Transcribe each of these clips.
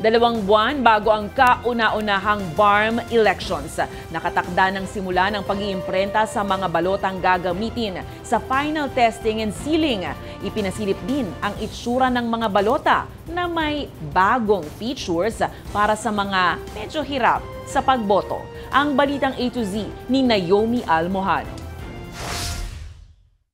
2 buwan bago ang kauna-unahang BARM elections. Nakatakda ng simula ng pag-iimprenta sa mga balotang gagamitin sa final testing and sealing. Ipinasilip din ang itsura ng mga balota na may bagong features para sa mga medyo hirap sa pagboto. Ang balitang A to Z ni Naomi Almojano.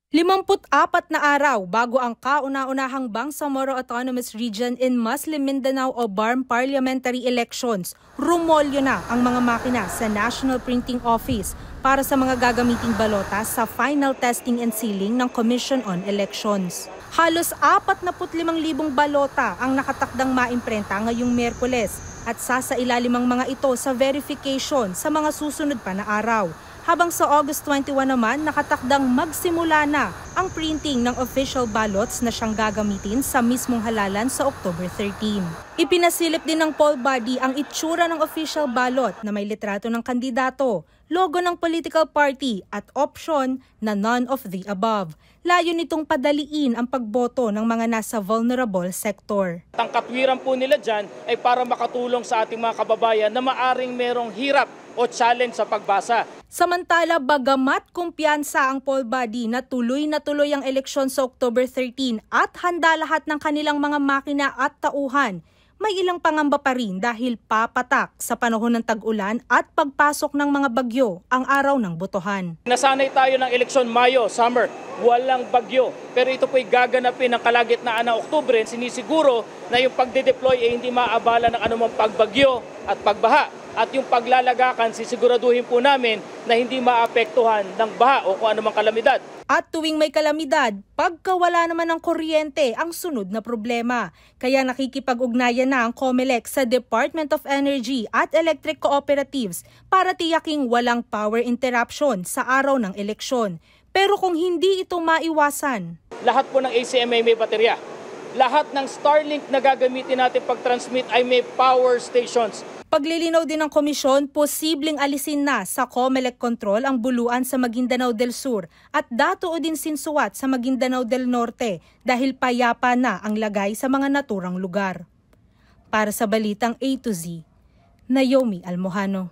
54 na araw bago ang kauna-unahang Bangsamoro Autonomous Region in Muslim Mindanao o BARM parliamentary elections, rumolyo na ang mga makina sa National Printing Office para sa mga gagamiting balota sa final testing and sealing ng Commission on Elections. Halos 45,000 balota ang nakatakdang maimprenta ngayong Miyerkules at sasailalim ang mga ito sa verification sa mga susunod pa na araw. Habang sa August 21 naman, nakatakdang magsimula na ang printing ng official ballots na siyang gagamitin sa mismong halalan sa October 13. Ipinasilip din ng poll body ang itsura ng official ballot na may litrato ng kandidato, logo ng political party at option na none of the above. Layo nitong padaliin ang pagboto ng mga nasa vulnerable sector. Ang katwiran po nila dyan ay para makatulong sa ating mga kababayan na maaring merong hirap o challenge sa pagbasa. Samantala, bagamat kumpiyansa ang poll body na tuloy ang eleksyon sa October 13 at handa lahat ng kanilang mga makina at tauhan, may ilang pangamba pa rin dahil papatak sa panahon ng tag-ulan at pagpasok ng mga bagyo ang araw ng botohan. Nasanay tayo ng eleksyon Mayo, summer, walang bagyo. Pero ito po'y gaganapin ng kalagitnaan ng Oktubre. Sinisiguro na yung pagde-deploy ay hindi maabala ng anumang pagbagyo at pagbaha. At yung paglalagakan, sisiguraduhin po namin na hindi maapektuhan ng baha o kung anumang kalamidad. At tuwing may kalamidad, pagkawala naman ng kuryente ang sunod na problema. Kaya nakikipag-ugnayan na ang COMELEC sa Department of Energy at Electric Cooperatives para tiyaking walang power interruption sa araw ng eleksyon. Pero kung hindi ito maiwasan, lahat po ng ACMA may baterya. Lahat ng Starlink na gagamitin natin pag-transmit ay may power stations. Paglilinaw din ng komisyon, posibleng alisin na sa COMELEC control ang Buluan sa Maguindanao del Sur at Datoo din Sinsuat sa Maguindanao del Norte dahil payapa na ang lagay sa mga naturang lugar. Para sa Balitang A to Z, Naomi Almojano.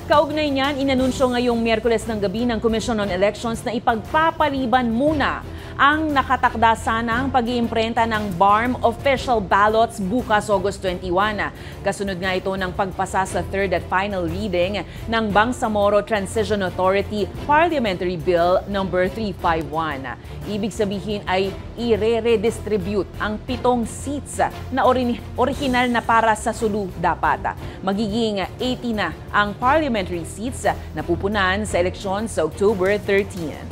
Kaugnay niyan, inanunsyo ngayong Miyerkules ng gabi ng Commission on Elections na ipagpapaliban muna ang nakatakda sanang pag-iimprenta ng BARM official ballots bukas August 21. Kasunod nga ito ng pagpasa sa third at final reading ng Bangsamoro Transition Authority Parliamentary Bill No. 351. Ibig sabihin ay i-redistribute ang 7 seats na original na para sa Sulu dapat. Magiging 80 na ang parliamentary seats na pupunan sa eleksyon sa October 13.